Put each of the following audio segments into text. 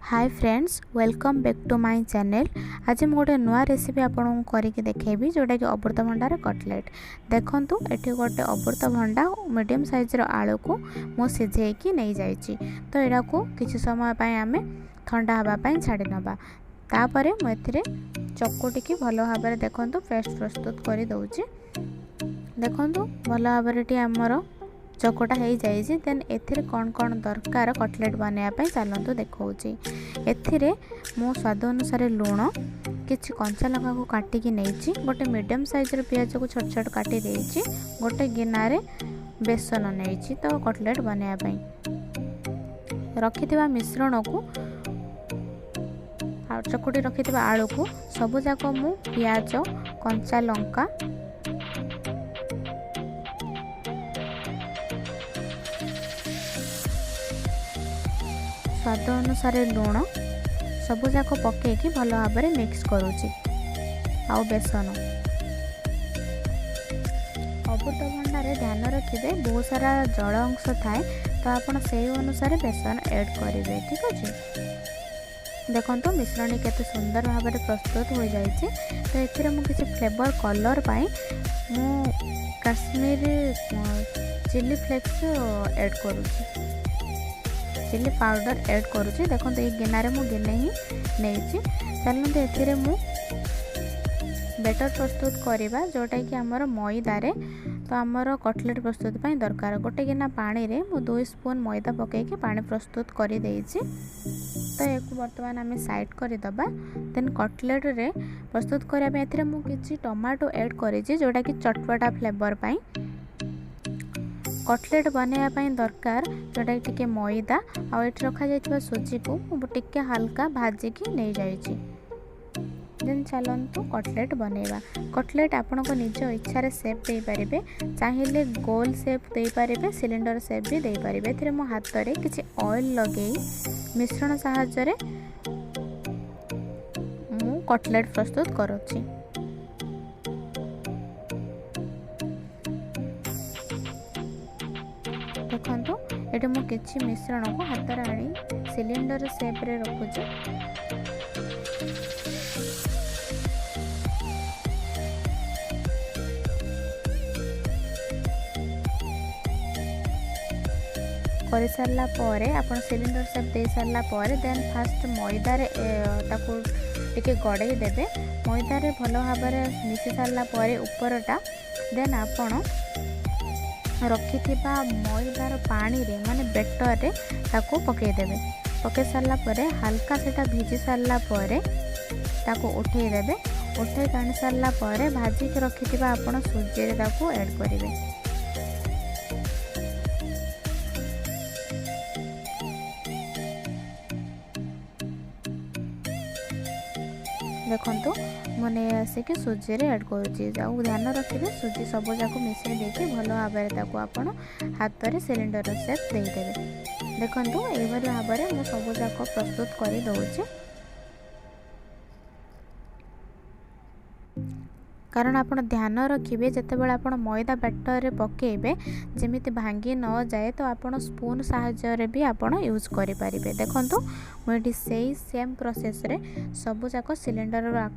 Hi friends, welcome back to my channel. आज मैं गोटे नुआ रेसिपी आपको करके देखेबी जोटा कि अमृतभंडार कटलेट। देखंतु एठी गोटे अमृतभंडा मीडियम साइज रो आलू को मु सिझेकी नहीं जाइछि। तो एडा को किछि समय पय आमे ठंडा हवा पय छाडी नबा। तापरे मु एथिरे चकुटी की भलो भाबरे देखंतु पेस्ट प्रस्तुत करि दउछि। देखंतु भलो भाबरे टी हमर चकोटा हो जाइए। देन एथिरे कौन कौन दरकार कटलेट बनवाई चलतु देखा। एथिरे मो स्वाद अनुसार लुण, किछि कंचा लंका को काटिकी नहीं, गोटे मीडियम साइज पियाज को छोट छोट काटी देइछि, गोटे गिनारे बेसन नहीं। तो कटलेट बनवाई रखिथिबा मिश्रण को चकुटी रखिथिबा आलू को सबु जाक मु पियाज, कंचा लंका, स्वाद अनुसार लुण सबु जाक पकईकि भल भाव में मिक्स करुच्ची। आउ बेसन अमृतभंडार ध्यान रखिए बहुत सारा जल अंश थाए, तो आपड़ से अनुसार बेसन ऐड करेंगे। ठीक अच्छे देखो मिश्रण केते सुंदर भाव में प्रस्तुत हो जाइए। तो ये मुझे फ्लेवर कलर पाई मु काश्मीरी चिली फ्लेक्स ऐड करुच्ची, चिली पाउडर ऐड करुच्ची। देखो ये गिनारे मु गिने ही नहीं। चलते एथिरे मु बेटर प्रस्तुत करवा जोटा कि आमर मैदारे। तो आमर कटलेट प्रस्तुत ପାଇଁ दरकार गोटे गिना पानी रे मु 2 स्पून मैदा पकईकि पानी प्रस्तुत कर देइछि। तो एक बर्तमान आम साइड करदबा। देन कटलेट रे प्रस्तुत करबा एथिरे मु किछि टमाटो ऐड करिछि जोटा कि चटपटा फ्लेवर ପାଇଁ। कटलेट बनवाई दरकार जोटा कि मैदा आउ ये रखा जाइथिबा सुजी को टिके हल्का भाजिकी नहीं जाइछि। देन चलतु कटलेट बनैबा। कटलेट आपण को निज इच्छा सेप दे पारिबे, चाहिए गोल सेप दे पारिबे, सिलिंडर सेप भी दे पारिबे। एथिरे मो हाथ रे किछि ऑयल लगेई मिश्रण सहायता रे मु कटलेट प्रस्तुत करूछि। देखो ये मु किछि मिश्रण को हाथ रे आनी सिलिंडर सेप रे रखुछि। कर सारा पर आप सिलिंडर सेप दे सारा पर देन फास्ट मैदा रे ताकू टिके गड़े देबे। मैदा रे भलो भाव में मिसी सारा पर ऊपरटा देन आपण रखिथिबा मैदार पानी रे माने बेटर रे ताकू पके देबे। पके सारा पर हल्का सेटा भिजी सारा पर ताकू उठे देबे। उठे काणी सारा पर भाजी के रखिथिबा आपण सुजी रे ताकू ऐड करिवे। देखो मुझे आसिक सुजी रे ऐड करुच्ची। ध्यान रखिए सुजी सब जाक मिसई देके भल भाव में आपड़ हाथ में सिलिंडर सेप देदेवे। देखो ये भाव में मुझे सब जाक प्रस्तुत कर दौचे, कारण आप ध्यान रखिए जितेबाला आप मैदा बैटर पकेबे जमीती भांगी न जाए, तो आप स्पून साहाय्य भी आप यूज करें। देखो मुझे से सेम प्रोसेस रे सबु जाक सिलिंडर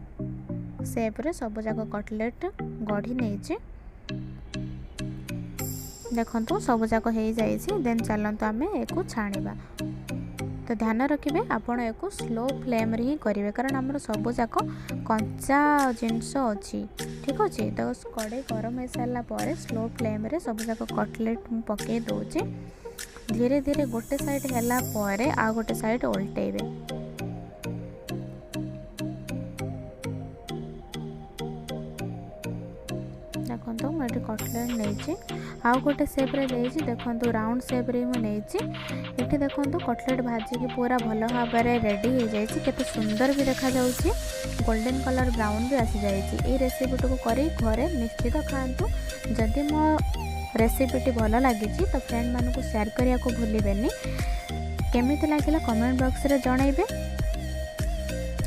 सेप रे सबु जाक कटलेट गढ़ी नहीं। देखो सबु जाक हो जाइए। देन चलतु आम एक छाणीबा। तो ध्यान रखिए आपण एक स्लो फ्लेम रे ही करेंगे, कारण आमर सब जाक कंचा जिनस अच्छी। ठीक अच्छे तो कड़े गरम हो सारा पर स्लो फ्लेम रे सब जाक कटलेट पकई दौचे। धीरे धीरे गोटे साइड हैला पर आ गोटे साइड उल्टेबे। देखो मुझे कटलेट नहीं आउ गोटे सेप रे देइछि। देखो राउंड सेप रे मु नेइछि। एठी देखो कटलेट भाजी की पूरा भल भाव में रेडी हो जाइछि। केते सुंदर भी देखा जाउछि, गोल्डन कलर ब्राउन भी आसी जाइछि। ए रेसिपी को करी घरे निश्चित खांतु। जदि मो रेसिपीटी भल लगी तो फ्रेंड मानू शेयर करने को भूलें। केमिति लागिला कमेंट बॉक्स रे जणाइबे।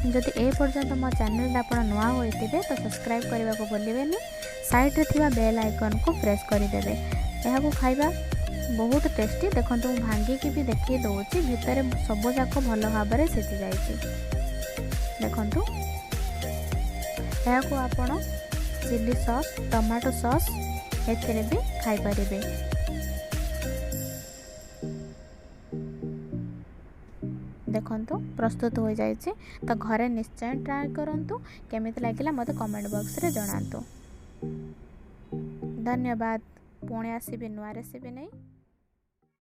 जदि ए पर्यंत मो चैनल आप नुआ होइतिबे तो सब्सक्राइब करने को भूलें। साइड रे थिबा बेल आइकन को प्रेस कर देबे। एहा को खाइबा बहुत टेस्टी। देखो मुझे भांगिकी भी देखी दूसरी भितर सब जाक भल भाव में सीझी जाइए। देखु यहाँ को आपण चिली सॉस टमाटो सॉस एथिरे भी खाई परिबे। देखंतु प्रस्तुत हो जाइए। तो घरे निश्चय ट्राए करंतु। केमिति लागिला मते कमेंट बॉक्स रे जणांतु। धन्यवाद। पुणी आसीबि नुआ रेसिपी नहीं।